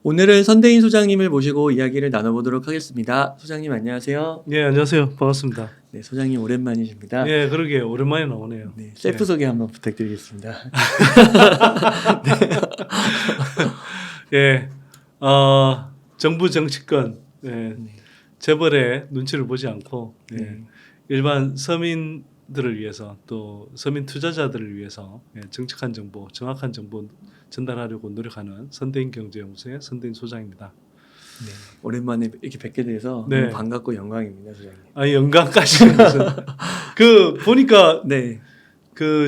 오늘은 선대인 소장님을 모시고 이야기를 나눠보도록 하겠습니다. 소장님 안녕하세요. 네, 안녕하세요. 반갑습니다. 네, 소장님 오랜만이십니다. 네, 그러게 오랜만에 나오네요. 네, 셀프 소개 한번 부탁드리겠습니다. 예, 정부 정치권 재벌의 눈치를 보지 않고 일반 서민들을 위해서 또 서민 투자자들을 위해서 정직한 정보, 정확한 정보 전달하려고 노력하는 선대인 경제연구소의 선대인 소장입니다. 네, 오랜만에 이렇게 뵙게 돼서 네. 너무 반갑고 영광입니다, 소장님. 영광까지 무슨 보니까 네,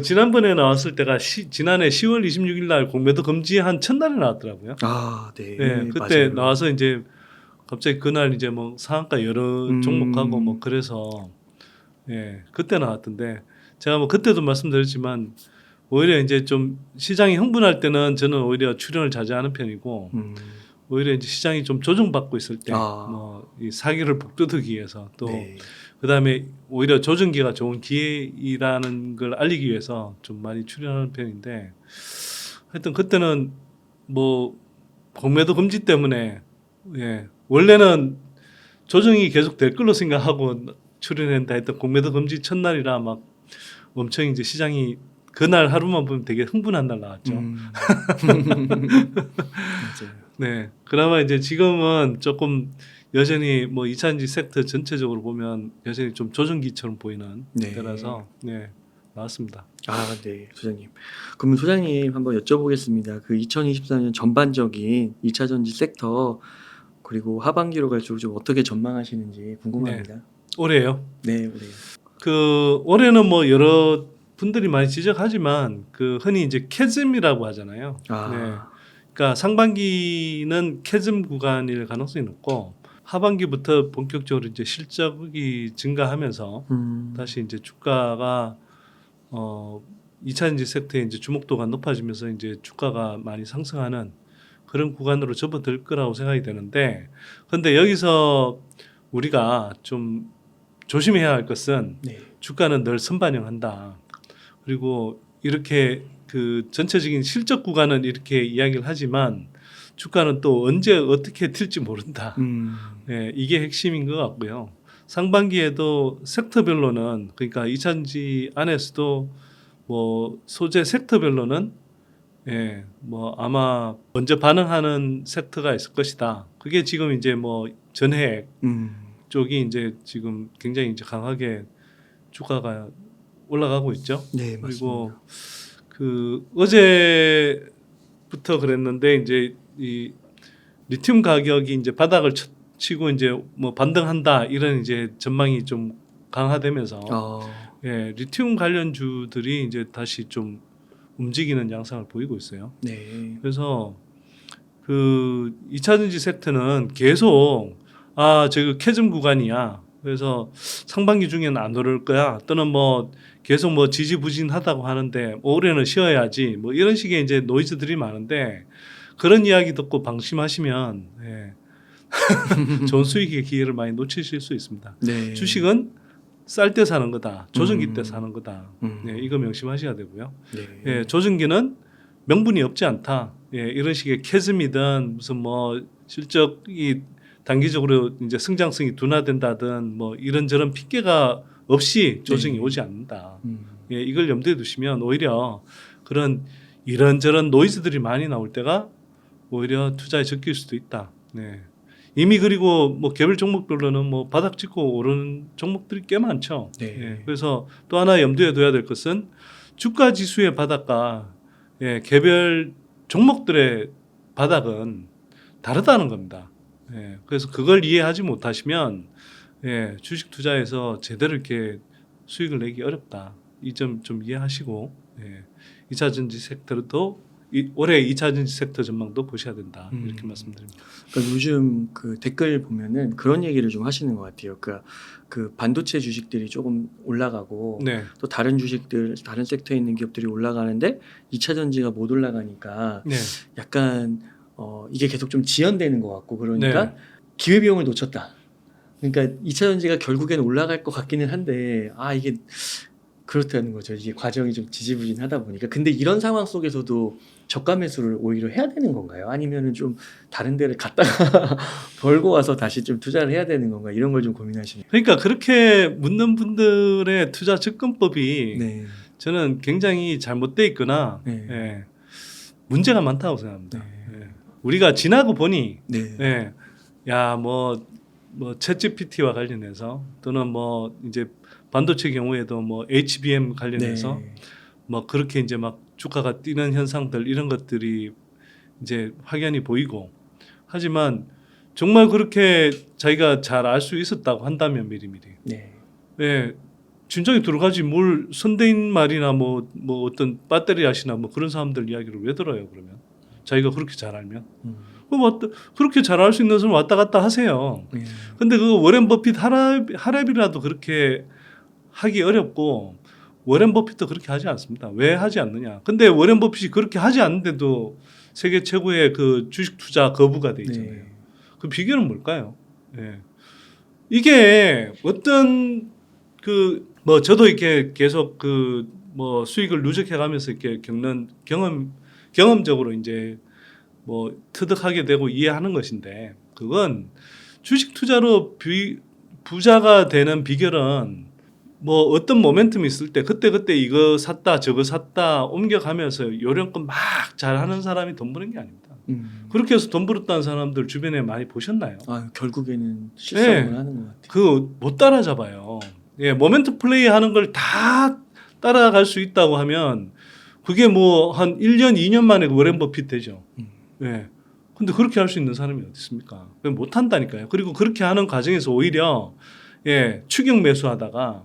지난번에 나왔을 때가 지난해 10월 26일 날 공매도 금지한 첫날에 나왔더라고요. 네, 네, 그때 맞아요. 나와서 이제 갑자기 그날 이제 뭐 상한가 여러 종목하고 뭐 그래서 그때 나왔던데 제가 뭐 그때도 말씀드렸지만 오히려 이제 좀 시장이 흥분할 때는 저는 오히려 출연을 자제하는 편이고 오히려 이제 시장이 좀 조정받고 있을 때 뭐 이 사기를 북돋우기 위해서 또 네. 그다음에 오히려 조정기가 좋은 기회라는 걸 알리기 위해서 좀 많이 출연하는 편인데 하여튼 그때는 뭐 공매도 금지 때문에 원래는 조정이 계속 될 걸로 생각하고 출연했는데 하여튼 공매도 금지 첫날이라 막 엄청 이제 시장이 그날 하루만 보면 되게 흥분한 날 나왔죠. 맞아요. 네, 그나마 이제 지금은 조금 여전히 뭐 2차전지 섹터 전체적으로 보면 여전히 좀 조정기처럼 보이는 때라서 나왔습니다. 네, 소장님. 그럼 소장님 한번 여쭤보겠습니다. 그 2024년 전반적인 2차 전지 섹터 그리고 하반기로 갈수록 좀 어떻게 전망하시는지 궁금합니다. 올해요. 네, 올해. 올해는 뭐 여러 분들이 많이 지적하지만 흔히 이제 캐즘이라고 하잖아요. 그러니까 상반기는 캐즘 구간일 가능성이 높고 하반기부터 본격적으로 이제 실적이 증가하면서 다시 이제 주가가 2차전지 섹터의 이제 주목도가 높아지면서 이제 주가가 많이 상승하는 그런 구간으로 접어들 거라고 생각이 되는데, 근데 여기서 우리가 좀 조심해야 할 것은 주가는 늘 선반영한다. 그리고 이렇게 전체적인 실적 구간은 이렇게 이야기를 하지만 주가는 또 언제 어떻게 튈지 모른다. 이게 핵심인 것 같고요. 상반기에도 섹터별로는 그러니까 2차전지 안에서도 뭐 소재 섹터별로는 뭐 아마 먼저 반응하는 섹터가 있을 것이다. 그게 지금 이제 뭐 전해액 쪽이 이제 지금 굉장히 이제 강하게 주가가 올라가고 있죠. 네, 그리고 맞습니다. 어제부터 그랬는데 이제 이 리튬 가격이 이제 바닥을 치고 이제 뭐 반등한다 이런 이제 전망이 좀 강화되면서 리튬 관련주들이 이제 다시 좀 움직이는 양상을 보이고 있어요. 네. 그래서 2차전지 섹터는 계속 저거 캐즘 구간이야. 그래서 상반기 중에는 안 오를 거야. 또는 뭐 계속 뭐 지지부진하다고 하는데 올해는 쉬어야지. 뭐 이런 식의 이제 노이즈들이 많은데 그런 이야기 듣고 방심하시면 좋은 수익의 기회를 많이 놓치실 수 있습니다. 주식은 쌀 때 사는 거다. 조정기 때 사는 거다. 이거 명심하셔야 되고요. 조정기는 명분이 없지 않다. 이런 식의 캐즘이든 무슨 뭐 실적이 단기적으로 이제 성장성이 둔화된다든 뭐 이런저런 핑계가 없이 조정이 오지 않는다. 이걸 염두에 두시면 오히려 그런 이런저런 노이즈들이 많이 나올 때가 오히려 투자에 적길 수도 있다. 이미 그리고 뭐 개별 종목별로는 뭐 바닥 찍고 오르는 종목들이 꽤 많죠. 그래서 또 하나 염두에 둬야 될 것은 주가 지수의 바닥과 개별 종목들의 바닥은 다르다는 겁니다. 그래서 그걸 이해하지 못하시면 주식 투자에서 제대로 이렇게 수익을 내기 어렵다. 이 점 좀 이해하시고 2차전지 섹터도 올해 2차전지 섹터 전망도 보셔야 된다. 이렇게 말씀드립니다. 그러니까 요즘 그 댓글 보면은 그런 얘기를 좀 하시는 것 같아요. 그러니까 그 반도체 주식들이 조금 올라가고 또 다른 주식들, 다른 섹터에 있는 기업들이 올라가는데 2차 전지가 못 올라가니까 약간 이게 계속 좀 지연되는 것 같고 그러니까 기회 비용을 놓쳤다. 그러니까 2차 전지가 결국엔 올라갈 것 같기는 한데 이게 그렇다는 거죠. 이게 과정이 좀 지지부진하다 보니까. 근데 이런 상황 속에서도 저가 매수를 오히려 해야 되는 건가요? 아니면은 좀 다른 데를 갔다가 벌고 와서 다시 좀 투자를 해야 되는 건가? 이런 걸 좀 고민하시네요. 그러니까 그렇게 묻는 분들의 투자 접근법이 네. 저는 저는 굉장히 잘못돼 있거나 네. 예, 문제가 많다고 생각합니다. 네. 예. 우리가 지나고 보니 네. 예, 야뭐 챗GPT와 관련해서 또는 뭐 이제 반도체 경우에도 뭐 HBM 관련해서 네. 뭐 그렇게 이제 막 주가가 뛰는 현상들 이런 것들이 이제 확연히 보이고 하지만 정말 그렇게 자기가 잘 알 수 있었다고 한다면 미리미리 네. 예, 진작에 들어가지 뭘 선대인 말이나 뭐 어떤 배터리 아시나 뭐 그런 사람들 이야기를 왜 들어요 그러면 자기가 그렇게 잘 알면 그렇게 잘 알 수 있는 사람 왔다 갔다 하세요. 네. 근데 그 워렌 버핏 하랍이라도 그렇게 하기 어렵고 워렌 버핏도 그렇게 하지 않습니다. 왜 하지 않느냐? 근데 워렌 버핏이 그렇게 하지 않는데도 세계 최고의 그 주식 투자 거부가 돼 있잖아요. 네. 그 비결은 뭘까요? 예. 이게 어떤 그 뭐 저도 이렇게 계속 그 뭐 수익을 누적해 가면서 이렇게 겪는 경험적으로 이제 뭐 터득하게 되고 이해하는 것인데 그건 주식 투자로 부자가 되는 비결은 뭐 어떤 모멘텀이 있을 때 그때 이거 샀다 저거 샀다 옮겨가면서 요령껏 막 잘하는 사람이 돈 버는 게 아닙니다. 그렇게 해서 돈 벌었다는 사람들 주변에 많이 보셨나요? 아, 결국에는 실성을 네. 하는 것 같아요. 그 못 따라잡아요. 예, 모멘트 플레이 하는 걸 다 따라갈 수 있다고 하면 그게 뭐 한 1년, 2년 만에 워렌 버핏 되죠. 예. 근데 그렇게 할 수 있는 사람이 어디 있습니까? 못 한다니까요. 그리고 그렇게 하는 과정에서 오히려 예, 추격 매수하다가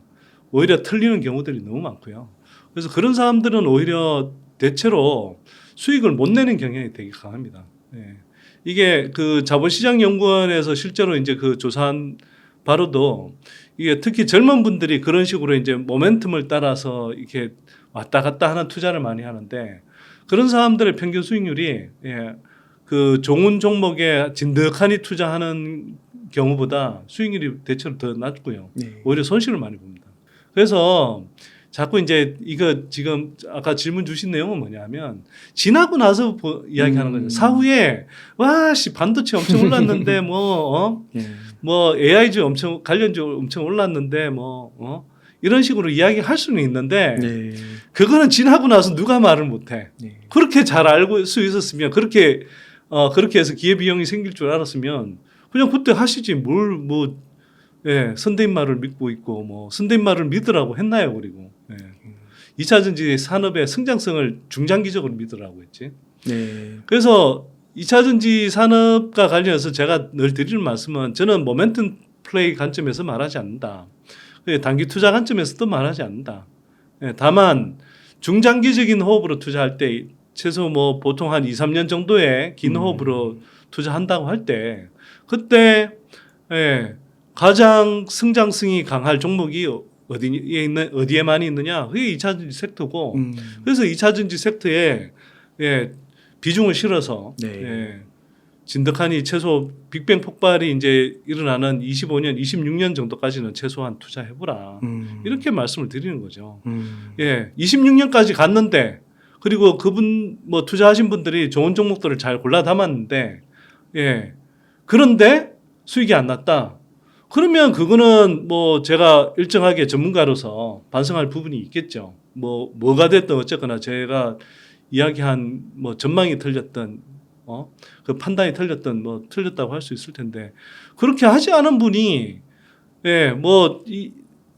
오히려 틀리는 경우들이 너무 많고요. 그래서 그런 사람들은 오히려 대체로 수익을 못 내는 경향이 되게 강합니다. 예. 이게 그 자본시장연구원에서 실제로 이제 그 조사한 바로도 이게 특히 젊은 분들이 그런 식으로 이제 모멘텀을 따라서 이렇게 왔다 갔다 하는 투자를 많이 하는데 그런 사람들의 평균 수익률이 예, 그 좋은 종목에 진득하니 투자하는 경우보다 수익률이 대체로 더 낮고요. 네. 오히려 손실을 많이 봅니다. 그래서 자꾸 이제 이거 지금 아까 질문 주신 내용은 뭐냐면 지나고 나서 이야기하는 거죠. 사후에 와씨 반도체 엄청 올랐는데 뭐 AI주 엄청 관련주 엄청 올랐는데 이런 식으로 이야기할 수는 있는데 네. 그거는 지나고 나서 누가 말을 못해. 네. 그렇게 잘 알고 수 있었으면 그렇게 해서 기회비용이 생길 줄 알았으면 그냥 그때 하시지 예, 선대인 말을 믿고 있고 뭐 선대인 말을 믿으라고 했나요? 그리고 예. 2차 전지 산업의 성장성을 중장기적으로 믿으라고 했지. 네. 그래서 2차 전지 산업과 관련해서 제가 늘 드리는 말씀은 저는 모멘텀 플레이 관점에서 말하지 않는다. 단기 투자 관점에서도 말하지 않는다. 예, 다만 중장기적인 호흡으로 투자할 때 최소 뭐 보통 한 2, 3년 정도의 긴 호흡으로 투자한다고 할 때 그때 예, 가장 성장성이 강할 종목이 어디에 많이 있느냐? 그게 2차 전지 섹터고 그래서 2차 전지 섹터에 예, 비중을 실어서 네. 예, 진득하니 최소 빅뱅 폭발이 이제 일어나는 25년, 26년 정도까지는 최소한 투자해보라. 이렇게 말씀을 드리는 거죠. 예, 26년까지 갔는데 그리고 그분 뭐 투자하신 분들이 좋은 종목들을 잘 골라 담았는데 예, 그런데 수익이 안 났다. 그러면 그거는 뭐 제가 일정하게 전문가로서 반성할 부분이 있겠죠. 뭐가 됐든 어쨌거나 제가 이야기한 뭐 전망이 틀렸던 그 판단이 틀렸던 뭐 틀렸다고 할 수 있을 텐데 그렇게 하지 않은 분이 예, 뭐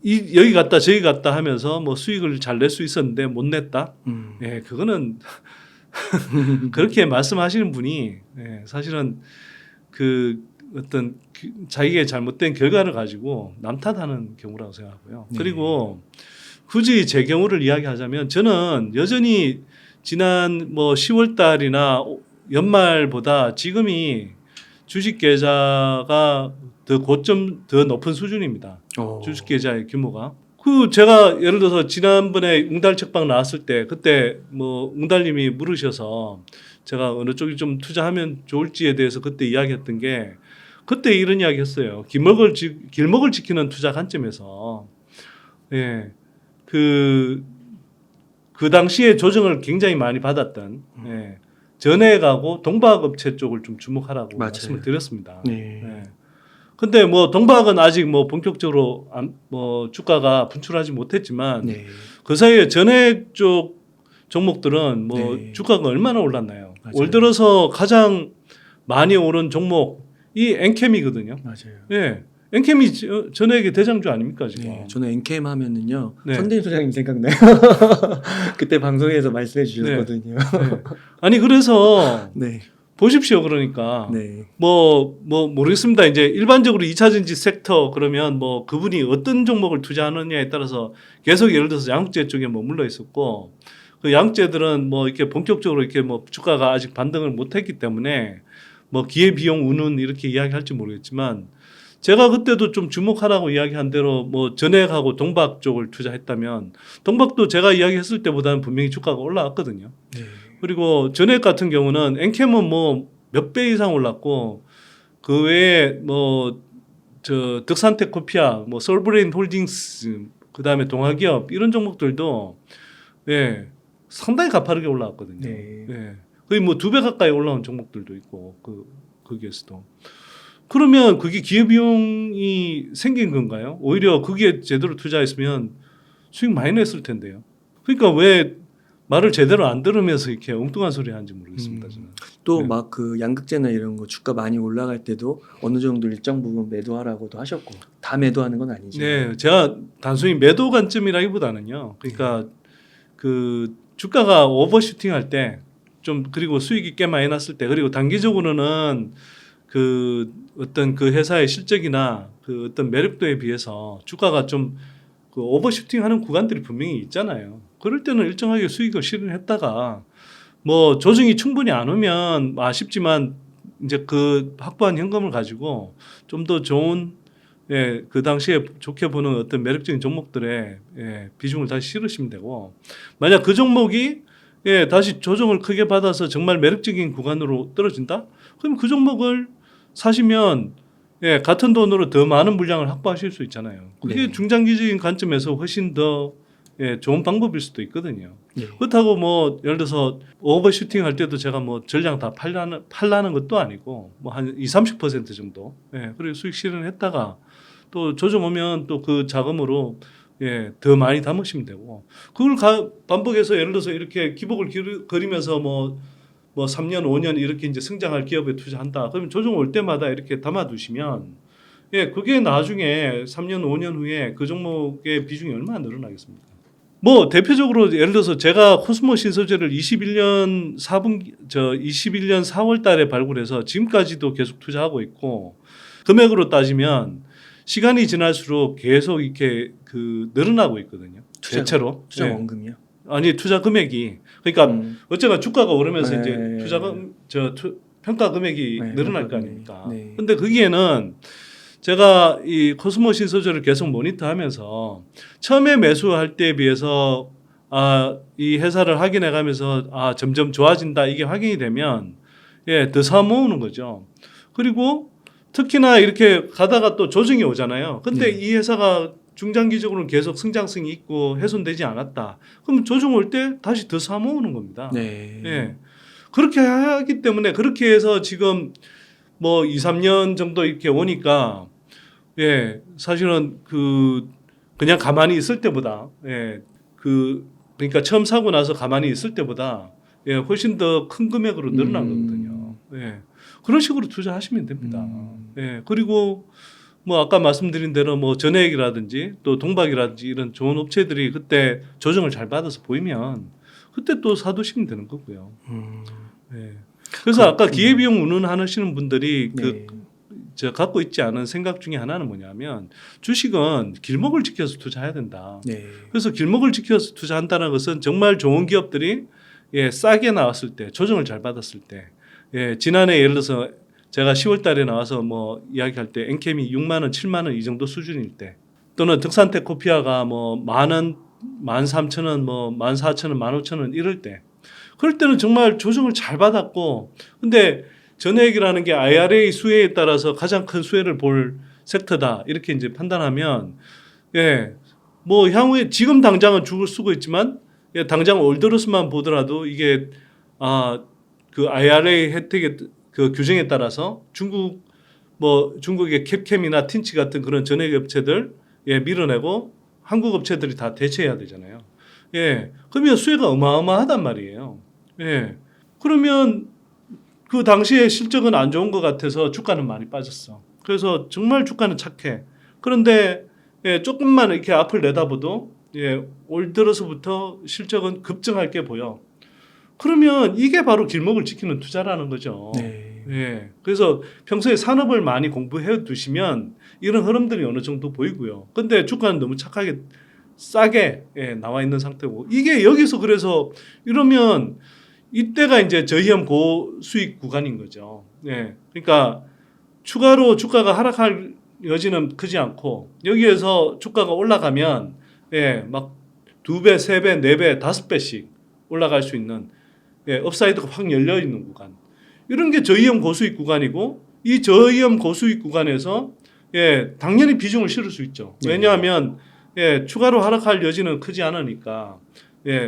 여기 갔다 저기 갔다 하면서 뭐 수익을 잘 낼 수 있었는데 못 냈다. 예, 그거는 그렇게 말씀하시는 분이 예, 사실은 그 어떤 자기의 잘못된 결과를 가지고 남 탓하는 경우라고 생각하고요. 네. 그리고 굳이 제 경우를 이야기하자면 저는 여전히 지난 뭐 10월 달이나 연말보다 지금이 주식 계좌가 더 높은 수준입니다. 주식 계좌의 규모가. 제가 예를 들어서 지난번에 웅달 책방 나왔을 때 그때 뭐 웅달님이 물으셔서 제가 어느 쪽이 좀 투자하면 좋을지에 대해서 그때 이야기했던 게 그때 이런 이야기했어요. 길목을 지키는 투자 관점에서 예, 그 당시에 조정을 굉장히 많이 받았던 전액하고 동박업체 쪽을 좀 주목하라고 맞아요. 말씀을 드렸습니다. 네. 네. 근데 뭐 동박은 아직 뭐 본격적으로 뭐 주가가 분출하지 못했지만 네. 그 사이에 전액 쪽 종목들은 뭐 네. 주가가 얼마나 올랐나요? 맞아요. 올 들어서 가장 많이 오른 종목이 엔캠이거든요. 맞아요. 예. 엔캠이 전액의 대장주 아닙니까 지금? 네, 저는 엔캠 하면은요 네. 손대인 소장님 생각나요. 그때 방송에서 말씀해 주셨거든요. 네. 아니 그래서 네, 보십시오. 그러니까 네, 뭐 모르겠습니다. 이제 일반적으로 2차전지 섹터 그러면 뭐 그분이 어떤 종목을 투자하느냐에 따라서 계속 예를 들어서 양극재 쪽에 머물러 있었고 그 양극재들은 뭐 이렇게 본격적으로 이렇게 뭐 주가가 아직 반등을 못했기 때문에 뭐 기회 비용 운운 이렇게 이야기할지 모르겠지만 제가 그때도 좀 주목하라고 이야기한 대로 뭐 전액하고 동박 쪽을 투자했다면 동박도 제가 이야기했을 때보다는 분명히 주가가 올라왔거든요. 네. 그리고 전액 같은 경우는 엔캠은 뭐 몇 배 이상 올랐고 그 외에 뭐 저 득산텍 코피아, 뭐 솔브레인 홀딩스, 그 다음에 동아기업 이런 종목들도 상당히 가파르게 올라왔거든요. 네. 거의 뭐 2배 가까이 올라온 종목들도 있고 거기에서도. 그러면 그게 기회비용이 생긴 건가요? 오히려 그게 제대로 투자했으면 수익 많이 냈을 텐데요. 그러니까 왜 말을 제대로 안 들으면서 이렇게 엉뚱한 소리 하는지 모르겠습니다. 저는. 또 네. 막 그 양극재나 이런 거 주가 많이 올라갈 때도 어느 정도 일정 부분 매도하라고도 하셨고 다 매도하는 건 아니죠. 네, 제가 단순히 매도 관점이라기보다는요. 그러니까 그 주가가 오버슈팅할 때 좀 그리고 수익이 꽤 많이 났을 때 그리고 단기적으로는 그 어떤 그 회사의 실적이나 그 어떤 매력도에 비해서 주가가 좀 그 오버슈팅하는 구간들이 분명히 있잖아요. 그럴 때는 일정하게 수익을 실현했다가 뭐 조정이 충분히 안 오면 아쉽지만 이제 그 확보한 현금을 가지고 좀 더 좋은 그 당시에 좋게 보는 어떤 매력적인 종목들의 비중을 다시 실으시면 되고 만약 그 종목이 다시 조정을 크게 받아서 정말 매력적인 구간으로 떨어진다? 그럼 그 종목을 사시면 같은 돈으로 더 많은 물량을 확보하실 수 있잖아요. 그게 네. 중장기적인 관점에서 훨씬 더 좋은 방법일 수도 있거든요. 네. 그렇다고 뭐 예를 들어서 오버슈팅 할 때도 제가 뭐 전량 다 팔라는 것도 아니고 뭐 한 20-30% 정도. 그리고 수익 실현했다가 또 조정 오면 또 그 자금으로 더 많이 담으시면 되고 그걸 반복해서 예를 들어서 이렇게 기복을 그리면서 뭐 3년, 5년 이렇게 이제 성장할 기업에 투자한다. 그러면 조정 올 때마다 이렇게 담아두시면 그게 나중에 3년, 5년 후에 그 종목의 비중이 얼마나 늘어나겠습니까? 뭐 대표적으로 예를 들어서 제가 코스모 신소재를 21년 4월 달에 발굴해서 지금까지도 계속 투자하고 있고 금액으로 따지면 시간이 지날수록 계속 이렇게 그 늘어나고 있거든요. 대체로. 투자 원금이요? 아니 투자 금액이 그러니까 어쨌거나 주가가 오르면서 네. 이제 평가 금액이 네, 늘어날 평가 거 금액이. 아닙니까? 네. 근데 거기에는 제가 이 코스모 신소재를 계속 모니터하면서 처음에 매수할 때에 비해서 이 회사를 확인해 가면서 점점 좋아진다 이게 확인이 되면 더 사 모으는 거죠. 그리고 특히나 이렇게 가다가 또 조정이 오잖아요. 근데 이 회사가 중장기적으로는 계속 성장성이 있고 훼손되지 않았다. 그럼 조정 올 때 다시 더 사 모으는 겁니다. 네. 그렇게 하기 때문에 그렇게 해서 지금 뭐 2-3년 정도 이렇게 오니까 사실은 그냥 가만히 있을 때보다 그러니까 처음 사고 나서 가만히 있을 때보다 훨씬 더 큰 금액으로 늘어난 거거든요. 그런 식으로 투자하시면 됩니다. 그리고 뭐 아까 말씀드린 대로 뭐 전액이라든지 또 동박이라든지 이런 좋은 업체들이 그때 조정을 잘 받아서 보이면 그때 또 사두시면 되는 거고요. 그래서 아까 기회비용 운운하시는 분들이 저 갖고 있지 않은 생각 중에 하나는 뭐냐면 주식은 길목을 지켜서 투자해야 된다. 그래서 길목을 지켜서 투자한다는 것은 정말 좋은 기업들이 싸게 나왔을 때 조정을 잘 받았을 때 지난해 예를 들어서 제가 10월 달에 나와서 뭐 이야기할 때 엔캠이 6만 원, 7만 원 이 정도 수준일 때 또는 득산텍 코피아가 뭐 10,000원, 13,000원, 뭐 14,000원, 15,000원 이럴 때 그럴 때는 정말 조정을 잘 받았고 근데 전액이라는 게 IRA 수혜에 따라서 가장 큰 수혜를 볼 섹터다 이렇게 이제 판단하면 뭐 향후에 지금 당장은 죽을 쓰고 있지만 당장 올 들어서만 보더라도 이게 그 IRA 혜택의 그 규정에 따라서 중국의 캡캠이나 틴치 같은 그런 전액 업체들 밀어내고 한국 업체들이 다 대체해야 되잖아요. 그러면 수혜가 어마어마하단 말이에요. 그러면 그 당시에 실적은 안 좋은 것 같아서 주가는 많이 빠졌어. 그래서 정말 주가는 착해. 그런데 조금만 이렇게 앞을 내다보도 올 들어서부터 실적은 급증할 게 보여. 그러면 이게 바로 길목을 지키는 투자라는 거죠. 그래서 평소에 산업을 많이 공부해 두시면 이런 흐름들이 어느 정도 보이고요. 근데 주가는 너무 착하게 싸게 나와 있는 상태고 이게 여기서 그래서 이러면 이때가 이제 저희형 고수익 구간인 거죠. 그러니까 추가로 주가가 하락할 여지는 크지 않고 여기에서 주가가 올라가면 막 2배, 3배, 4배, 5배씩 올라갈 수 있는 업사이드가 확 열려 있는 구간. 이런 게 저희형 고수익 구간이고 이 저희형 고수익 구간에서 당연히 비중을 실을 수 있죠. 왜냐하면 추가로 하락할 여지는 크지 않으니까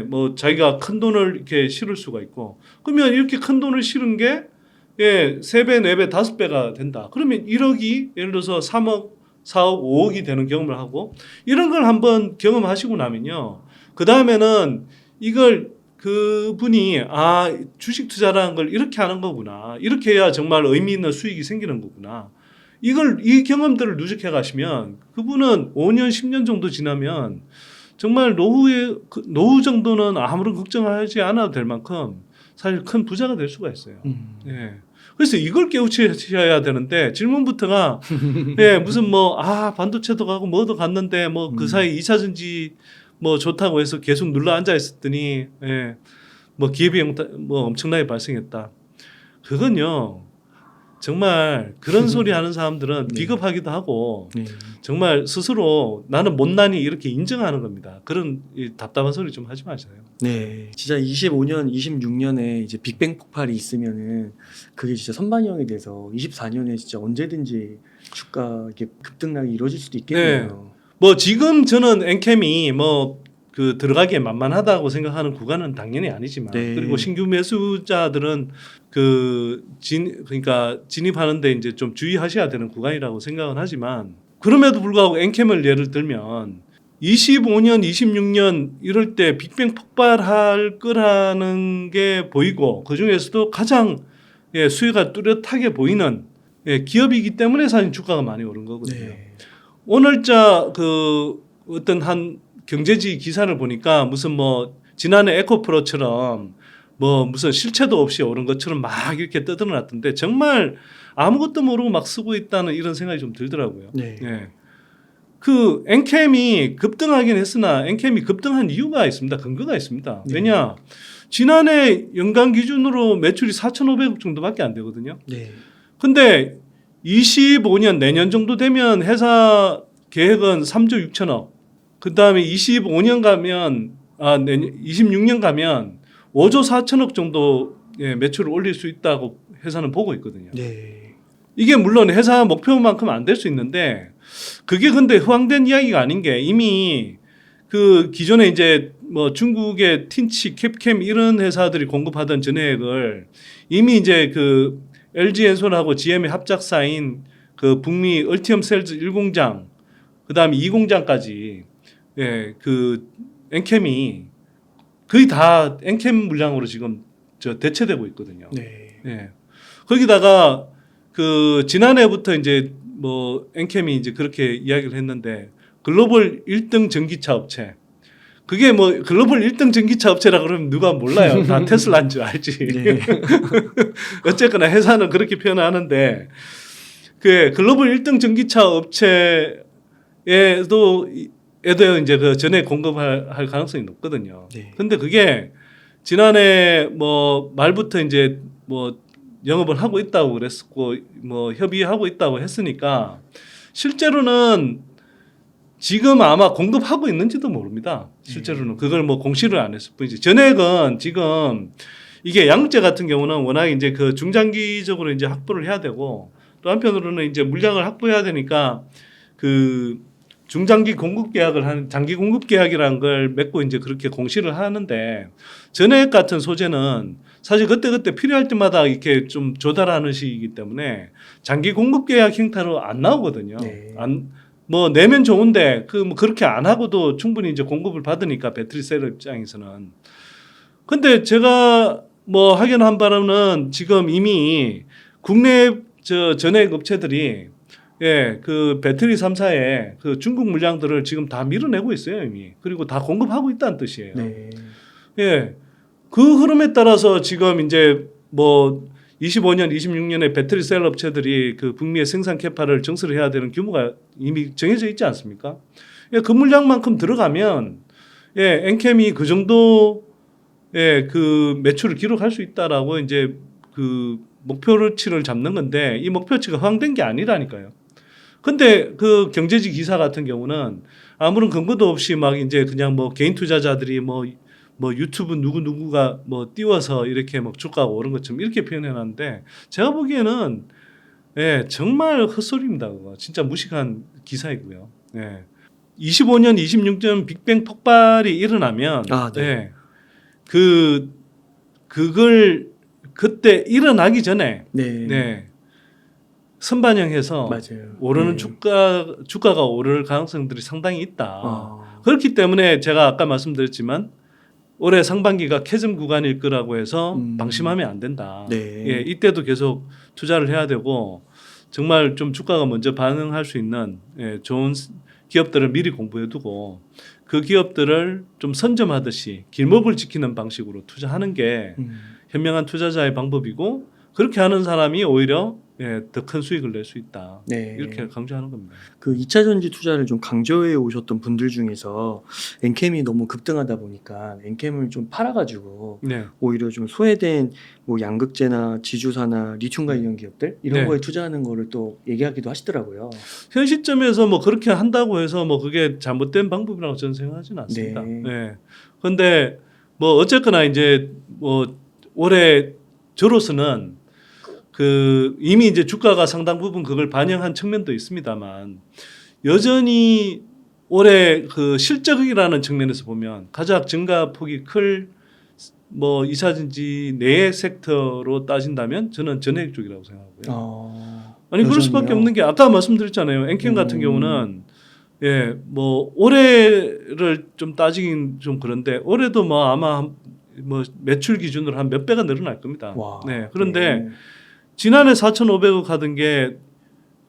뭐 자기가 큰 돈을 이렇게 실을 수가 있고 그러면 이렇게 큰 돈을 실은 게 3배, 4배, 5배가 된다. 그러면 1억이 예를 들어서 3억, 4억, 5억이 되는 경험을 하고 이런 걸 한번 경험하시고 나면요. 그 다음에는 이걸 그분이 주식 투자라는 걸 이렇게 하는 거구나. 이렇게 해야 정말 의미 있는 수익이 생기는 거구나. 이 경험들을 누적해 가시면 그분은 5년, 10년 정도 지나면 정말 노후 정도는 아무런 걱정하지 않아도 될 만큼 사실 큰 부자가 될 수가 있어요. 그래서 이걸 깨우치셔야 되는데 질문부터가 무슨 반도체도 가고 뭐도 갔는데 뭐 그 사이 2차 전지 뭐 좋다고 해서 계속 눌러 앉아 있었더니 뭐 기회비용 뭐 엄청나게 발생했다. 그건요. 정말 그런 소리 하는 사람들은 비겁하기도 하고 정말 스스로 나는 못나니 이렇게 인정하는 겁니다. 그런 답답한 소리 좀 하지 마세요. 진짜 25년, 26년에 이제 빅뱅 폭발이 있으면은 그게 진짜 선반영이 돼서 24년에 진짜 언제든지 주가 이렇게 급등락이 이루어질 수도 있겠네요. 뭐 지금 저는 엔캠이 그 들어가기에 만만하다고 생각하는 구간은 당연히 아니지만 그리고 신규 매수자들은 그러니까 진입하는데 이제 좀 주의하셔야 되는 구간이라고 생각은 하지만 그럼에도 불구하고 엔캠을 예를 들면 25년, 26년 이럴 때 빅뱅 폭발할 거라는 게 보이고 그 중에서도 가장 수혜가 뚜렷하게 보이는 기업이기 때문에 사실 주가가 많이 오른 거거든요. 오늘자 그 어떤 한 경제지 기사를 보니까 무슨 지난해 에코프로처럼 무슨 실체도 없이 오른 것처럼 막 이렇게 떠들어놨던데 정말 아무것도 모르고 막 쓰고 있다는 이런 생각이 좀 들더라고요. 그 엔캠이 급등하긴 했으나 엔캠이 급등한 이유가 있습니다. 근거가 있습니다. 왜냐? 지난해 연간 기준으로 매출이 4,500억 정도밖에 안 되거든요. 근데 25년 내년 정도 되면 회사 계획은 3조 6천억. 그다음에 25년 가면 26년 가면 5조 4천억 정도 매출을 올릴 수 있다고 회사는 보고 있거든요. 이게 물론 회사 목표만큼 안 될 수 있는데 그게 근데 허황된 이야기가 아닌 게 이미 그 기존에 이제 중국의 틴치, 캡캠 이런 회사들이 공급하던 전해액을 이미 이제 그 LG엔솔하고 GM의 합작사인 그 북미 얼티엄 셀즈 1공장 그다음에 2공장까지 그 엔캠이 거의 다 엔캠 물량으로 지금 대체되고 있거든요. 거기다가 그 지난해부터 이제 엔캠이 이제 그렇게 이야기를 했는데 글로벌 1등 전기차 업체. 그게 글로벌 1등 전기차 업체라 그러면 누가 몰라요. 다 테슬라인 줄 알지. 어쨌거나 회사는 그렇게 표현하는데 그 글로벌 1등 전기차 업체에도 이제 그 전에 공급할 가능성이 높거든요. 근데 그게 지난해 말부터 이제 영업을 하고 있다고 그랬었고 협의하고 있다고 했으니까 실제로는 지금 아마 공급하고 있는지도 모릅니다. 실제로는 그걸 공시를 안 했을 뿐이지. 전액은 지금 이게 양극재 같은 경우는 워낙 이제 그 중장기적으로 이제 확보를 해야 되고 또 한편으로는 이제 물량을 확보해야 되니까 그 중장기 공급 계약을 하는 장기 공급 계약이라는 걸 맺고 이제 그렇게 공시를 하는데 전액 같은 소재는 사실 그때 필요할 때마다 이렇게 좀 조달하는 식이기 때문에 장기 공급 계약 형태로 안 나오거든요. 네. 뭐 내면 좋은데 뭐 그렇게 안 하고도 충분히 이제 공급을 받으니까 배터리 셀 입장에서는. 근데 제가 뭐 확인한 바로는 지금 이미 국내 전액 업체들이 그 배터리 3사의 그 중국 물량들을 지금 다 밀어내고 있어요, 이미. 그리고 다 공급하고 있다는 뜻이에요. 네. 그 흐름에 따라서 지금 이제 뭐 25년, 26년에 배터리 셀 업체들이 그 북미의 생산 캐파를 증설을 해야 되는 규모가 이미 정해져 있지 않습니까? 그 물량만큼 들어가면 엔캠이 그 정도 그 매출을 기록할 수 있다라고 이제 그 목표치를 잡는 건데 이 목표치가 허황된 게 아니라니까요. 근데 그 경제지 기사 같은 경우는 아무런 근거도 없이 막 이제 그냥 뭐 개인 투자자들이 뭐 유튜브 누구가 뭐 띄워서 이렇게 막 주가가 오른 것처럼 이렇게 표현해놨는데 제가 보기에는 정말 헛소리입니다. 그거 진짜 무식한 기사이고요. 25년, 26년 빅뱅 폭발이 일어나면 그걸 그때 일어나기 전에 선반영해서 맞아요. 오르는 주가가 오를 가능성들이 상당히 있다. 그렇기 때문에 제가 아까 말씀드렸지만 올해 상반기가 캐즘 구간일 거라고 해서 방심하면 안 된다. 이때도 계속 투자를 해야 되고 정말 좀 주가가 먼저 반응할 수 있는 좋은 기업들을 미리 공부해두고 그 기업들을 좀 선점하듯이 길목을 지키는 방식으로 투자하는 게 현명한 투자자의 방법이고 그렇게 하는 사람이 오히려 더 큰 수익을 낼 수 있다. 이렇게 강조하는 겁니다. 그 2차 전지 투자를 좀 강조해 오셨던 분들 중에서 엔캠이 너무 급등하다 보니까 엔캠을 좀 팔아가지고 오히려 좀 소외된 뭐 양극재나 지주사나 리튬 관련 기업들 이런 거에 투자하는 거를 또 얘기하기도 하시더라고요. 현 시점에서 뭐 그렇게 한다고 해서 뭐 그게 잘못된 방법이라고 저는 생각하지는 않습니다. 그런데 뭐 어쨌거나 이제 뭐 올해 저로서는 그 이미 이제 주가가 상당 부분 그걸 반영한 측면도 있습니다만 여전히 올해 그 실적이라는 측면에서 보면 가장 증가폭이 클 뭐 2차 전지 내 섹터로 따진다면 저는 전해액 쪽이라고 생각하고요. 아니 그럴 수밖에 없는 게 아까 말씀드렸잖아요. 엔캠 같은 경우는 뭐 올해를 좀 따지긴 좀 그런데 올해도 뭐 아마 뭐 매출 기준으로 한 몇 배가 늘어날 겁니다. 그런데 지난해 4,500억 하던 게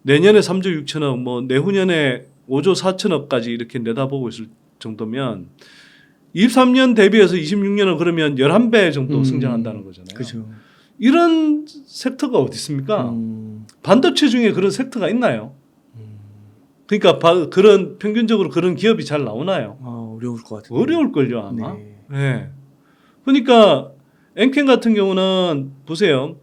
내년에 3조 6천억, 뭐 내후년에 5조 4천억까지 이렇게 내다보고 있을 정도면 23년 대비해서 26년은 그러면 11배 정도 성장한다는 거잖아요. 그죠. 이런 섹터가 어디 있습니까? 반도체 중에 그런 섹터가 있나요? 그러니까 그런 평균적으로 그런 기업이 잘 나오나요? 어려울 것 같은데. 어려울걸요 아마. 그러니까 엔캠 같은 경우는 보세요.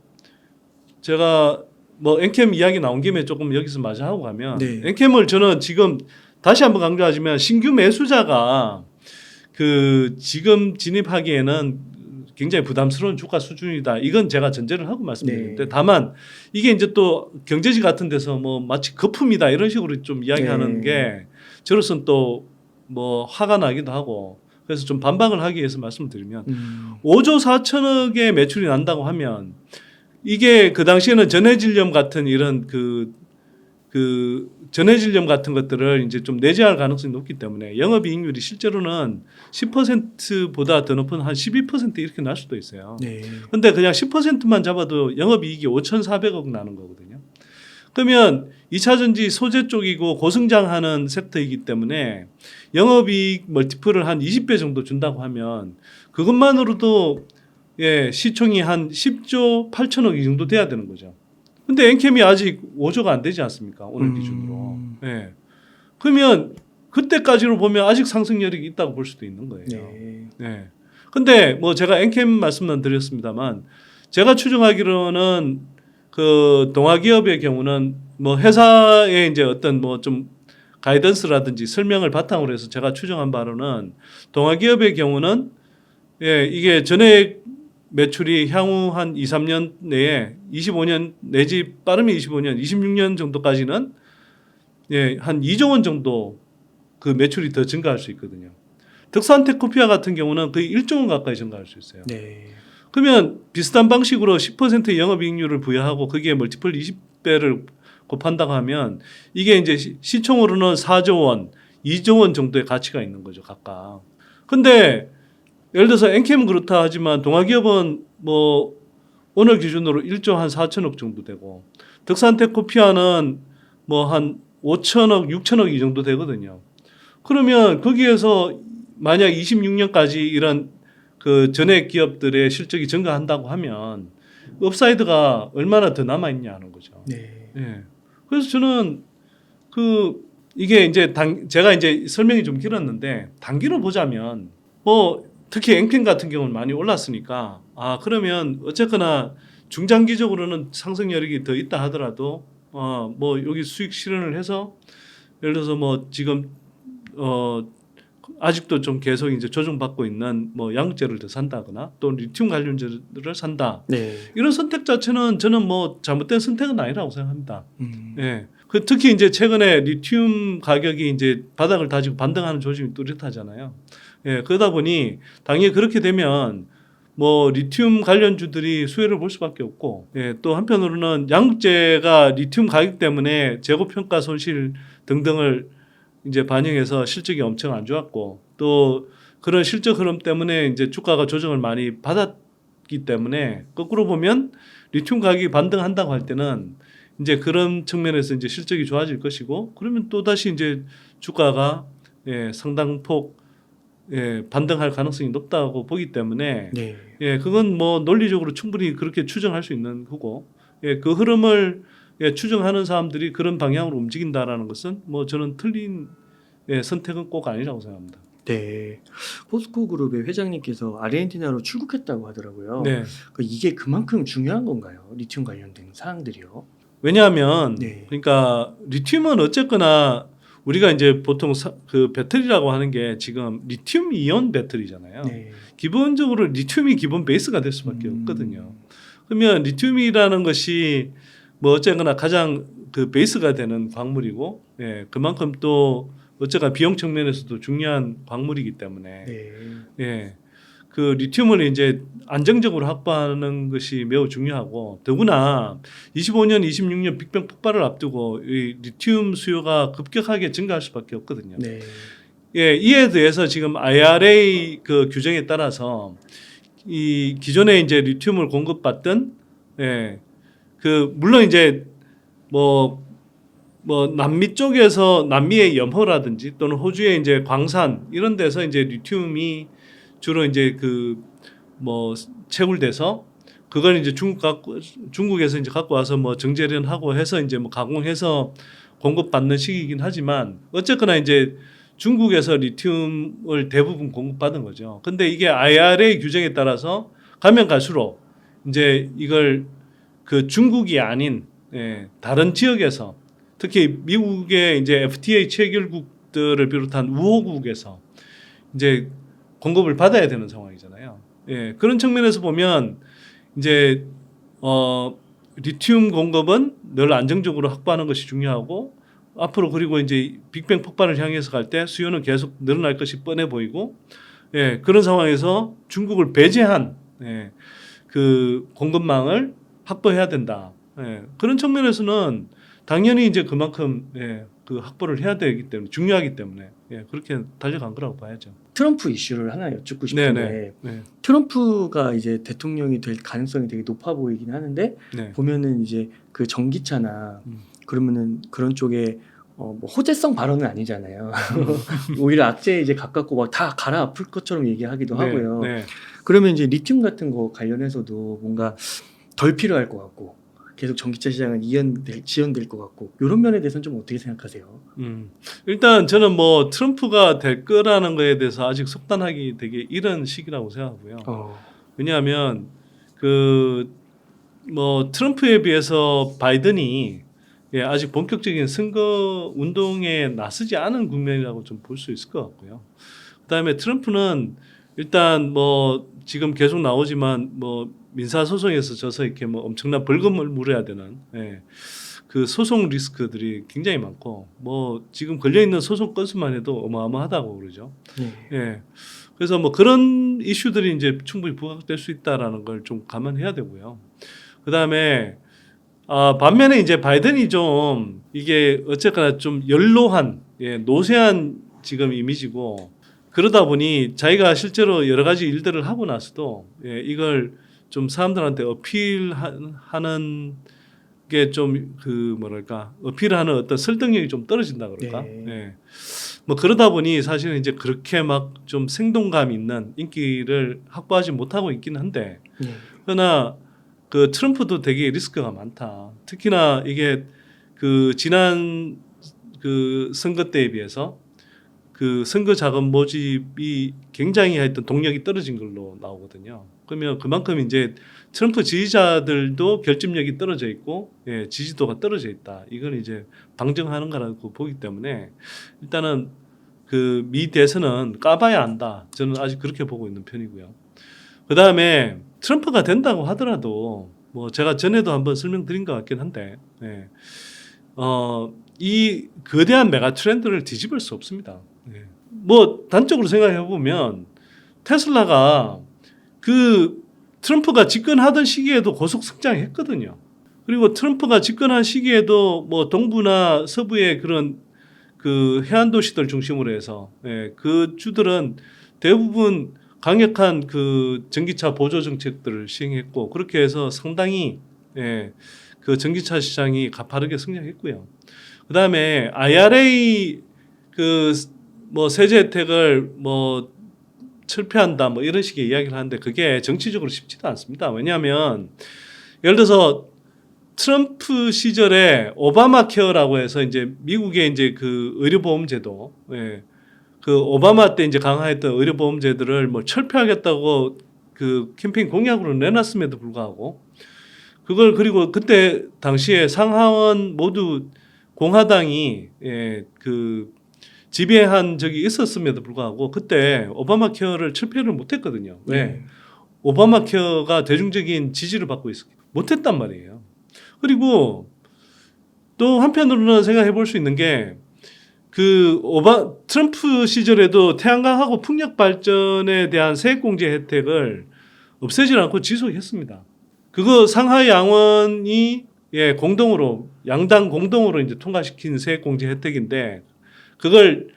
제가 뭐 엔캠 이야기 나온 김에 조금 여기서 마저 하고 가면 엔캠을 저는 지금 다시 한번 강조하지만 신규 매수자가 그 지금 진입하기에는 굉장히 부담스러운 주가 수준이다. 이건 제가 전제를 하고 말씀드리는데 다만 이게 이제 또 경제지 같은 데서 뭐 마치 거품이다 이런 식으로 좀 이야기하는 게 저로서는 또 뭐 화가 나기도 하고 그래서 좀 반박을 하기 위해서 말씀을 드리면 5조 4천억의 매출이 난다고 하면 이게 그 당시에는 전해질염 같은 이런 그 전해질염 같은 것들을 이제 좀 내재할 가능성이 높기 때문에 영업이익률이 실제로는 10%보다 더 높은 한 12% 이렇게 날 수도 있어요. 그런데 그냥 10%만 잡아도 영업이익이 5,400억 나는 거거든요. 그러면 2차 전지 소재 쪽이고 고성장하는 섹터이기 때문에 영업이익 멀티플을 한 20배 정도 준다고 하면 그것만으로도 시총이 한 10조 8천억 이 정도 돼야 되는 거죠. 근데 엔캠이 아직 5조가 안 되지 않습니까? 오늘 기준으로. 그러면 그때까지로 보면 아직 상승 여력이 있다고 볼 수도 있는 거예요. 근데 뭐 제가 엔캠 말씀만 드렸습니다만 제가 추정하기로는 그 동아기업의 경우는 뭐 회사의 이제 어떤 뭐 좀 가이던스라든지 설명을 바탕으로 해서 제가 추정한 바로는 동아기업의 경우는 이게 전액 매출이 향후 한 2, 3년 내에 25년 내지 빠르면 25년, 26년 정도까지는 한 2조 원 정도 그 매출이 더 증가할 수 있거든요. 덕산텍 코피아 같은 경우는 거의 1조 원 가까이 증가할 수 있어요. 네. 그러면 비슷한 방식으로 10% 영업이익률을 부여하고 거기에 멀티플 20배를 곱한다고 하면 이게 이제 시총으로는 4조 원, 2조 원 정도의 가치가 있는 거죠, 각각. 근데 예를 들어서 엔캠은 그렇다 하지만 동아기업은 뭐 오늘 기준으로 1조 한 4천억 정도 되고 덕산텍 코피아는 뭐 한 5천억, 6천억 이 정도 되거든요. 그러면 거기에서 만약 26년까지 이런 그 전액 기업들의 실적이 증가한다고 하면 업사이드가 얼마나 더 남아 있냐 하는 거죠. 네. 예. 그래서 저는 그 이게 이제 제가 이제 설명이 좀 길었는데 단기로 보자면 뭐 특히 앵캠 같은 경우는 많이 올랐으니까 그러면 어쨌거나 중장기적으로는 상승 여력이 더 있다 하더라도 뭐 여기 수익 실현을 해서 예를 들어서 뭐 지금 아직도 좀 계속 이제 조정받고 있는 뭐 양극재를 더 산다거나 또 리튬 관련주를 산다. 네. 이런 선택 자체는 저는 뭐 잘못된 선택은 아니라고 생각합니다. 예. 그 특히 이제 최근에 리튬 가격이 이제 바닥을 다지고 반등하는 조짐이 뚜렷하잖아요. 예. 그러다 보니 당연히 그렇게 되면 뭐 리튬 관련주들이 수혜를 볼 수밖에 없고, 예. 또 한편으로는 양극재가 리튬 가격 때문에 재고 평가 손실 등등을 이제 반영해서 실적이 엄청 안 좋았고 또 그런 실적 흐름 때문에 이제 주가가 조정을 많이 받았기 때문에 거꾸로 보면 리튬 가격이 반등한다고 할 때는 이제 그런 측면에서 이제 실적이 좋아질 것이고 그러면 또 다시 이제 주가가 상당폭 반등할 가능성이 높다고 보기 때문에 네. 그건 뭐 논리적으로 충분히 그렇게 추정할 수 있는 거고 그 흐름을 추정하는 사람들이 그런 방향으로 움직인다라는 것은 뭐 저는 틀린 선택은 꼭 아니라고 생각합니다. 네. 포스코 그룹의 회장님께서 아르헨티나로 출국했다고 하더라고요. 네. 이게 그만큼 중요한 건가요? 리튬 관련된 사항들이요. 왜냐하면 네. 그러니까 리튬은 어쨌거나 우리가 이제 보통 그 배터리라고 하는 게 지금 리튬 이온 배터리잖아요. 네. 기본적으로 리튬이 기본 베이스가 될 수밖에 없거든요. 그러면 리튬이라는 것이 뭐 어쨌거나 가장 그 베이스가 되는 광물이고 그만큼 또 어쨌거나 비용 측면에서도 중요한 광물이기 때문에 네. 그 리튬을 이제 안정적으로 확보하는 것이 매우 중요하고 더구나 25년, 26년 빅뱅 폭발을 앞두고 이 리튬 수요가 급격하게 증가할 수밖에 없거든요. 네. 이에 대해서 지금 IRA 그 규정에 따라서 이 기존에 이제 리튬을 공급받던 그 물론 이제 뭐 남미 쪽에서 남미의 염호라든지 또는 호주의 이제 광산 이런 데서 이제 리튬이 주로 이제 그 뭐 채굴돼서 그걸 이제 중국에서 이제 갖고 와서 뭐 정제련하고 해서 이제 뭐 가공해서 공급받는 시기이긴 하지만 어쨌거나 이제 중국에서 리튬을 대부분 공급받은 거죠. 근데 이게 IRA 규정에 따라서 가면 갈수록 이제 이걸 그 중국이 아닌 다른 지역에서 특히 미국의 이제 FTA 체결국들을 비롯한 우호국에서 이제 공급을 받아야 되는 상황이잖아요. 그런 측면에서 보면 이제 리튬 공급은 늘 안정적으로 확보하는 것이 중요하고 앞으로 이제 빅뱅 폭발을 향해서 갈 때 수요는 계속 늘어날 것이 뻔해 보이고 그런 상황에서 중국을 배제한 그 공급망을 확보해야 된다. 그런 측면에서는 당연히 이제 그만큼 그 확보를 해야 되기 때문에 중요하기 때문에 그렇게 달려간 거라고 봐야죠. 트럼프 이슈를 하나 여쭙고 싶은데 네. 트럼프가 이제 대통령이 될 가능성이 되게 높아 보이긴 하는데 보면은 이제 그 전기차나 그러면은 그런 쪽에 뭐 호재성 발언은 아니잖아요. 오히려 악재에 이제 가깝고 막 다 갈아엎을 것처럼 얘기하기도 하고요. 그러면 이제 리튬 같은 거 관련해서도 뭔가 덜 필요할 것 같고 계속 전기차 시장은 지연될 것 같고 이런 면에 대해서는 좀 어떻게 생각하세요? 일단 저는 뭐 트럼프가 될 거라는 거에 대해서 아직 속단하기 되게 이른 시기라고 생각하고요. 왜냐하면 그 뭐 트럼프에 비해서 바이든이 아직 본격적인 선거 운동에 나서지 않은 국면이라고 좀 볼 수 있을 것 같고요. 그다음에 트럼프는 일단 뭐 지금 계속 나오지만 뭐 민사 소송에서 져서 이렇게 뭐 엄청난 벌금을 물어야 되는 그 소송 리스크들이 굉장히 많고 뭐 지금 걸려 있는 소송 건수만 해도 어마어마하다고 그러죠. 예. 그래서 뭐 그런 이슈들이 이제 충분히 부각될 수 있다라는 걸 좀 감안해야 되고요. 그다음에 반면에 이제 바이든이 좀 이게 어쨌거나 좀 연로한 노쇠한 지금 이미지고 그러다 보니 자기가 실제로 여러 가지 일들을 하고 나서도 이걸 좀 사람들한테 어필하는 게 좀 그 뭐랄까 어필하는 어떤 설득력이 좀 떨어진다 그럴까? 뭐 그러다 보니 사실은 이제 그렇게 막 좀 생동감 있는 인기를 확보하지 못하고 있기는 한데 그러나 그 트럼프도 되게 리스크가 많다. 특히나 이게 그 지난 그 선거 때에 비해서 그 선거 자금 모집이 굉장히 하여튼 동력이 떨어진 걸로 나오거든요. 그러면 그만큼 이제 트럼프 지지자들도 결집력이 떨어져 있고 지지도가 떨어져 있다. 이걸 이제 방증하는 거라고 보기 때문에 일단은 그 미 대선은 까봐야 안다. 저는 아직 그렇게 보고 있는 편이고요. 그 다음에 트럼프가 된다고 하더라도 뭐 제가 전에도 한번 설명드린 것 같긴 한데 이 거대한 메가 트렌드를 뒤집을 수 없습니다. 뭐 단적으로 생각해 보면 테슬라가 그 트럼프가 집권하던 시기에도 고속 성장했거든요. 그리고 트럼프가 집권한 시기에도 뭐 동부나 서부의 그런 그 해안 도시들 중심으로 해서 그 주들은 대부분 강력한 그 전기차 보조 정책들을 시행했고 그렇게 해서 상당히 그 전기차 시장이 가파르게 성장했고요. 그다음에 IRA 그 뭐 세제 혜택을 뭐 철폐한다 뭐 이런 식의 이야기를 하는데 그게 정치적으로 쉽지도 않습니다. 왜냐하면 예를 들어서 트럼프 시절에 오바마 케어라고 해서 이제 미국의 이제 그 의료보험제도 그 오바마 때 이제 강화했던 의료보험제들을 뭐 철폐하겠다고 그 캠페인 공약으로 내놨음에도 불구하고 그걸 그리고 그때 당시에 상하원 모두 공화당이 그 지배한 적이 있었음에도 불구하고 그때 오바마 케어를 철폐를 못했거든요. 왜? 오바마 케어가 대중적인 지지를 받고 못했단 말이에요. 그리고 또 한편으로는 생각해 볼 수 있는 게 그 트럼프 시절에도 태양광하고 풍력 발전에 대한 세액공제 혜택을 없애지 않고 지속했습니다. 그거 상하이 양원이 공동으로 양당 공동으로 이제 통과시킨 세액공제 혜택인데 그걸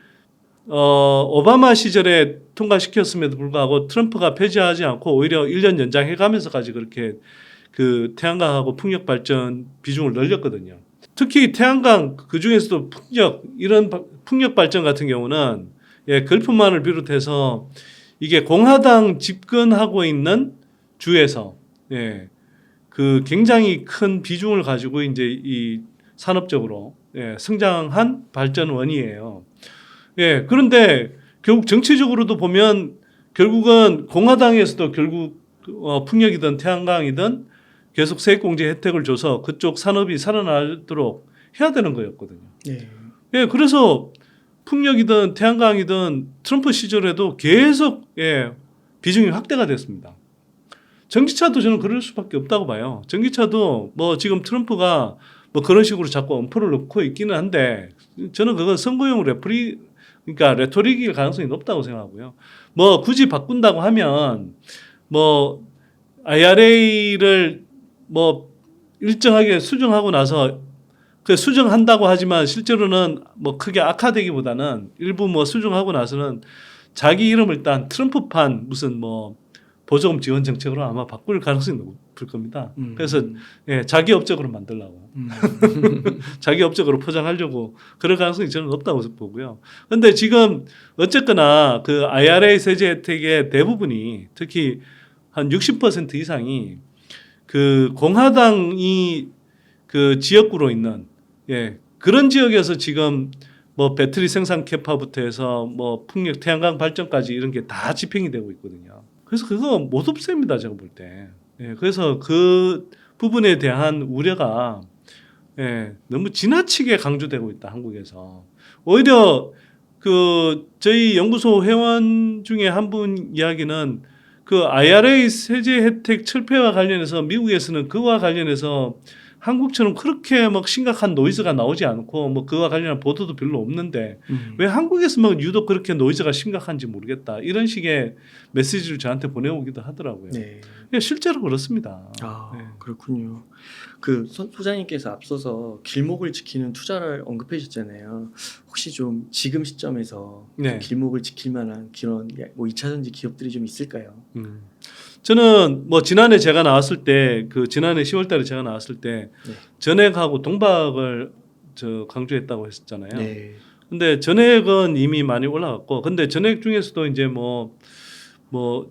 오바마 시절에 통과시켰음에도 불구하고 트럼프가 폐지하지 않고 오히려 1년 연장해가면서까지 그렇게 그 태양광하고 풍력 발전 비중을 늘렸거든요. 특히 태양광 그 중에서도 이런 풍력 발전 같은 경우는 걸프만을 비롯해서 이게 공화당 집권하고 있는 주에서 그 굉장히 큰 비중을 가지고 이제 이 산업적으로 성장한 발전원이에요. 그런데 결국 정치적으로도 보면 결국은 공화당에서도 결국 풍력이든 태양광이든 계속 세액공제 혜택을 줘서 그쪽 산업이 살아나도록 해야 되는 거였거든요. 그래서 풍력이든 태양광이든 트럼프 시절에도 계속 비중이 확대가 됐습니다. 전기차도 저는 그럴 수밖에 없다고 봐요. 전기차도 뭐 지금 트럼프가 뭐 그런 식으로 자꾸 엄포를 넣고 있기는 한데 저는 그건 선거용 그러니까 레토릭일 가능성이 높다고 생각하고요. 뭐 굳이 바꾼다고 하면 뭐 IRA를 뭐 일정하게 수정하고 나서 그 수정한다고 하지만 실제로는 뭐 크게 악화되기보다는 일부 뭐 수정하고 나서는 자기 이름을 일단 트럼프판 무슨 뭐 보조금 지원 정책으로 아마 바꿀 가능성이 높을 겁니다. 그래서 자기 업적으로 만들려고 자기 업적으로 포장하려고 그럴 가능성이 저는 높다고 보고요. 그런데 지금 어쨌거나 그 IRA 세제 혜택의 대부분이 특히 한 60% 이상이 그 공화당이 그 지역구로 있는 그런 지역에서 지금 뭐 배터리 생산 캐파부터 해서 뭐 풍력 태양광 발전까지 이런 게 다 집행이 되고 있거든요. 그래서 그거 못 없앱니다 제가 볼 때. 그래서 그 부분에 대한 우려가 너무 지나치게 강조되고 있다 한국에서. 오히려 그 저희 연구소 회원 중에 한 분 이야기는 그 IRA 세제 혜택 철폐와 관련해서 미국에서는 그와 관련해서 한국처럼 그렇게 막 심각한 노이즈가 나오지 않고 뭐 그와 관련한 보도도 별로 없는데 왜 한국에서 막 유독 그렇게 노이즈가 심각한지 모르겠다. 이런 식의 메시지를 저한테 보내오기도 하더라고요. 네. 실제로 그렇습니다. 아, 네. 그렇군요. 그 소장님께서 앞서서 길목을 지키는 투자를 언급해 주셨잖아요. 혹시 좀 지금 시점에서 네. 좀 길목을 지킬 만한 그런 뭐 2차전지 기업들이 좀 있을까요? 저는 뭐 지난해 제가 나왔을 때 그 지난해 10월달에 제가 나왔을 때 네. 전액하고 동박을 저 강조했다고 했었잖아요. 네. 근데 전액은 이미 많이 올라갔고, 근데 전액 중에서도 이제 뭐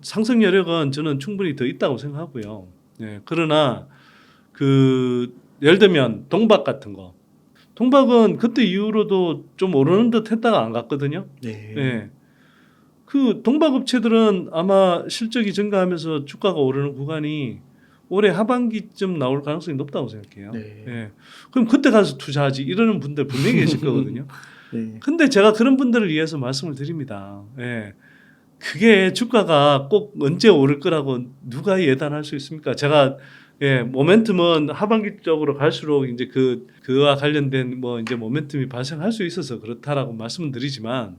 상승 여력은 저는 충분히 더 있다고 생각하고요. 네. 그러나 그 예를 들면 동박 같은 거, 동박은 그때 이후로도 좀 오르는 듯 했다가 안 갔거든요. 네. 네. 그 동박 업체들은 아마 실적이 증가하면서 주가가 오르는 구간이 올해 하반기쯤 나올 가능성이 높다고 생각해요. 네. 네. 그럼 그때 가서 투자하지 이러는 분들 분명히 계실 거거든요. 네. 근데 제가 그런 분들을 위해서 말씀을 드립니다. 예. 그게 주가가 꼭 언제 오를 거라고 누가 예단할 수 있습니까? 제가 모멘텀은 하반기 쪽으로 갈수록 이제 그와 관련된 뭐 이제 모멘텀이 발생할 수 있어서 그렇다라고 말씀을 드리지만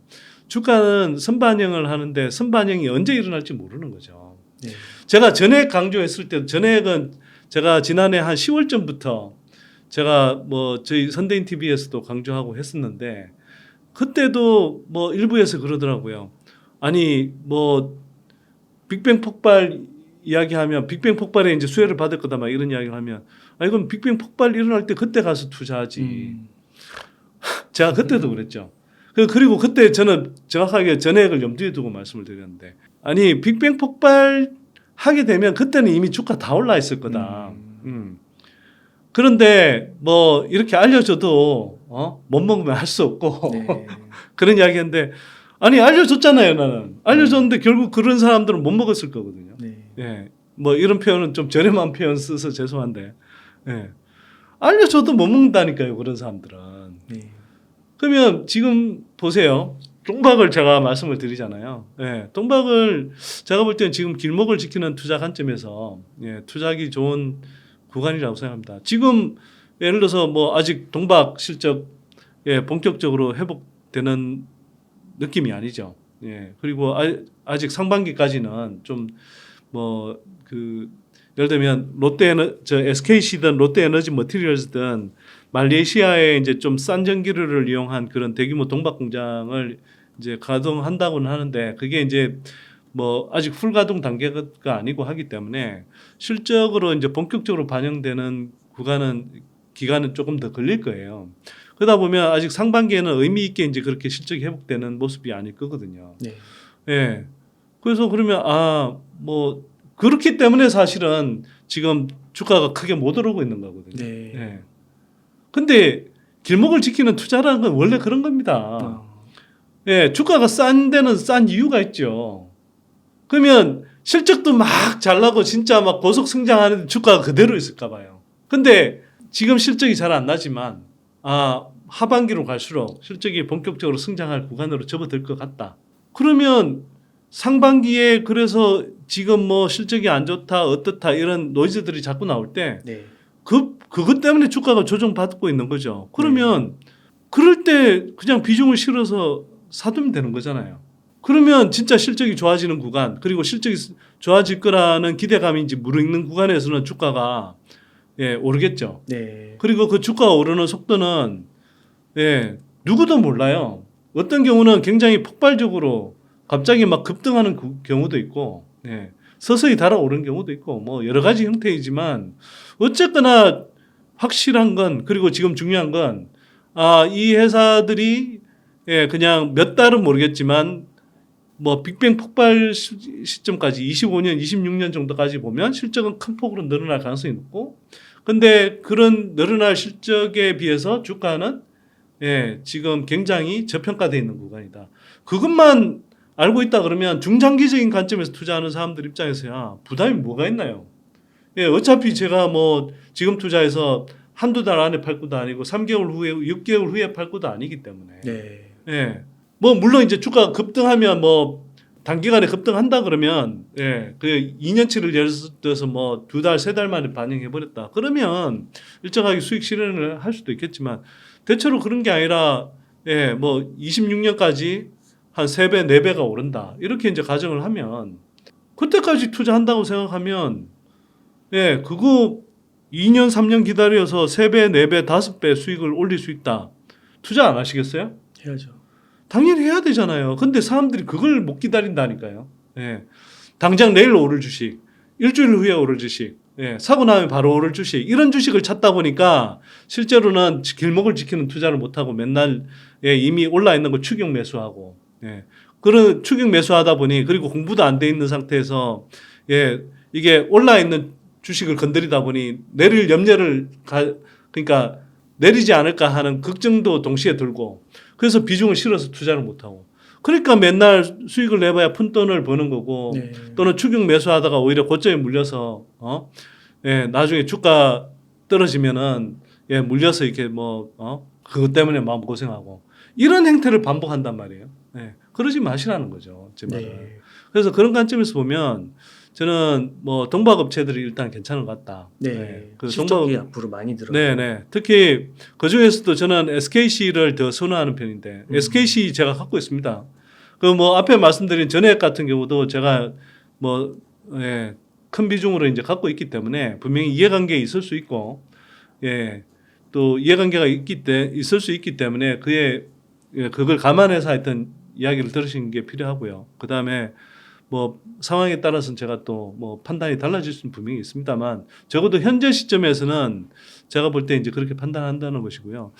주가는 선반영을 하는데 선반영이 언제 일어날지 모르는 거죠. 네. 제가 전액 강조했을 때 전액은 제가 지난해 한 10월쯤부터 제가 뭐 저희 선대인 TV에서도 강조하고 했었는데 그때도 뭐 일부에서 그러더라고요. 아니 뭐 빅뱅 폭발 이야기하면 빅뱅 폭발에 이제 수혜를 받을 거다 막 이런 이야기를 하면 아니 그럼 빅뱅 폭발 일어날 때 그때 가서 투자하지. 제가 그때도 그랬죠. 그리고 그때 저는 정확하게 전액을 염두에 두고 말씀을 드렸는데 아니 빅뱅 폭발 하게 되면 그때는 이미 주가 다 올라 있을 거다. 그런데 뭐 이렇게 알려줘도 못 먹으면 할 수 없고 네. 그런 이야기인데 아니 알려줬잖아요. 나는 알려줬는데 결국 그런 사람들은 못 먹었을 거거든요. 네. 예, 뭐 이런 표현은 좀 저렴한 표현 써서 죄송한데 예. 알려줘도 못 먹는다니까요. 그런 사람들은. 네. 그러면 지금 보세요. 동박을 제가 말씀을 드리잖아요. 예, 동박을 제가 볼 때는 지금 길목을 지키는 투자 관점에서 투자하기 좋은 구간이라고 생각합니다. 지금 예를 들어서 뭐 아직 동박 실적 본격적으로 회복되는 느낌이 아니죠. 예, 그리고 아직 상반기까지는 좀 뭐 예를 들면 SKC든 롯데에너지 머티리얼즈든 말레이시아에 이제 좀 싼 전기료를 이용한 그런 대규모 동박 공장을 이제 가동한다고는 하는데 그게 이제 뭐 아직 풀 가동 단계가 아니고 하기 때문에 실적으로 이제 본격적으로 반영되는 기간은 조금 더 걸릴 거예요. 그러다 보면 아직 상반기에는 의미 있게 이제 그렇게 실적이 회복되는 모습이 아닐 거거든요. 네. 예. 그래서 그러면 뭐 그렇기 때문에 사실은 지금 주가가 크게 못 오르고 있는 거거든요. 네. 예. 근데 길목을 지키는 투자라는 건 원래 그런 겁니다. 예, 주가가 싼 데는 싼 이유가 있죠. 그러면 실적도 막 잘 나고 진짜 막 고속 성장하는데 주가가 그대로 있을까 봐요. 근데 지금 실적이 잘 안 나지만 하반기로 갈수록 실적이 본격적으로 성장할 구간으로 접어들 것 같다. 그러면 상반기에 그래서 지금 뭐 실적이 안 좋다 어떻다 이런 노이즈들이 자꾸 나올 때 네. 그것 때문에 주가가 조정받고 있는 거죠. 그러면 그럴 때 그냥 비중을 실어서 사두면 되는 거잖아요. 그러면 진짜 실적이 좋아지는 구간 그리고 실적이 좋아질 거라는 기대감이 이제 무르익는 구간에서는 주가가 오르겠죠. 네. 그리고 그 주가가 오르는 속도는 누구도 몰라요. 어떤 경우는 굉장히 폭발적으로 갑자기 막 급등하는 경우도 있고 서서히 달아오르는 경우도 있고 뭐 여러 가지 형태이지만 어쨌거나 확실한 건 그리고 지금 중요한 건 이 회사들이 그냥 몇 달은 모르겠지만 뭐 빅뱅 폭발 시점까지 25년, 26년 정도까지 보면 실적은 큰 폭으로 늘어날 가능성이 높고 근데 그런 늘어날 실적에 비해서 주가는 지금 굉장히 저평가되어 있는 구간이다. 그것만 알고 있다 그러면 중장기적인 관점에서 투자하는 사람들 입장에서야 부담이 뭐가 있나요? 어차피 제가 뭐 지금 투자해서 한두 달 안에 팔 것도 아니고 3개월 후에 6개월 후에 팔 것도 아니기 때문에 네. 뭐 물론 이제 주가가 급등하면 뭐 단기간에 급등한다 그러면 그 2년치를 예를 들어서 뭐 2달, 3달 만에 반영해 버렸다. 그러면 일정하게 수익 실현을 할 수도 있겠지만 대체로 그런 게 아니라 뭐 26년까지 한 3배, 4배가 오른다. 이렇게 이제 가정을 하면 그때까지 투자한다고 생각하면 그거 2년, 3년 기다려서 3배, 4배, 5배 수익을 올릴 수 있다. 투자 안 하시겠어요? 해야죠. 당연히 해야 되잖아요. 근데 사람들이 그걸 못 기다린다니까요. 당장 내일 오를 주식, 일주일 후에 오를 주식, 사고 나면 바로 오를 주식, 이런 주식을 찾다 보니까 실제로는 길목을 지키는 투자를 못하고 맨날 이미 올라 있는 거 추격 매수하고, 그런 추격 매수하다 보니 그리고 공부도 안 돼 있는 상태에서 이게 올라 있는 주식을 건드리다 보니 내릴 염려를 그러니까 내리지 않을까 하는 걱정도 동시에 들고 그래서 비중을 실어서 투자를 못하고 그러니까 맨날 수익을 내봐야 푼돈을 버는 거고 네. 또는 추격 매수하다가 오히려 고점에 물려서 나중에 주가 떨어지면은 물려서 이렇게 그것 때문에 마음 고생하고 이런 행태를 반복한단 말이에요. 그러지 마시라는 거죠. 제 말은. 네. 그래서 그런 관점에서 보면 저는 뭐 동박업체들이 일단 괜찮은 것 같다. 그 실적이 앞으로 많이 들어요. 네네. 특히 그 중에서도 저는 SKC를 더 선호하는 편인데 SKC 제가 갖고 있습니다. 그 뭐 앞에 말씀드린 전액 같은 경우도 제가 뭐 큰 비중으로 이제 갖고 있기 때문에 분명히 이해관계 있을 수 있고 또 이해관계가 있을 수 있기 때문에 그걸 감안해서 하여튼 이야기를 들으시는 게 필요하고요. 그 다음에 뭐 상황에 따라서는 제가 또 뭐 판단이 달라질 수는 분명히 있습니다만 적어도 현재 시점에서는 제가 볼 때 이제 그렇게 판단한다는 것이고요.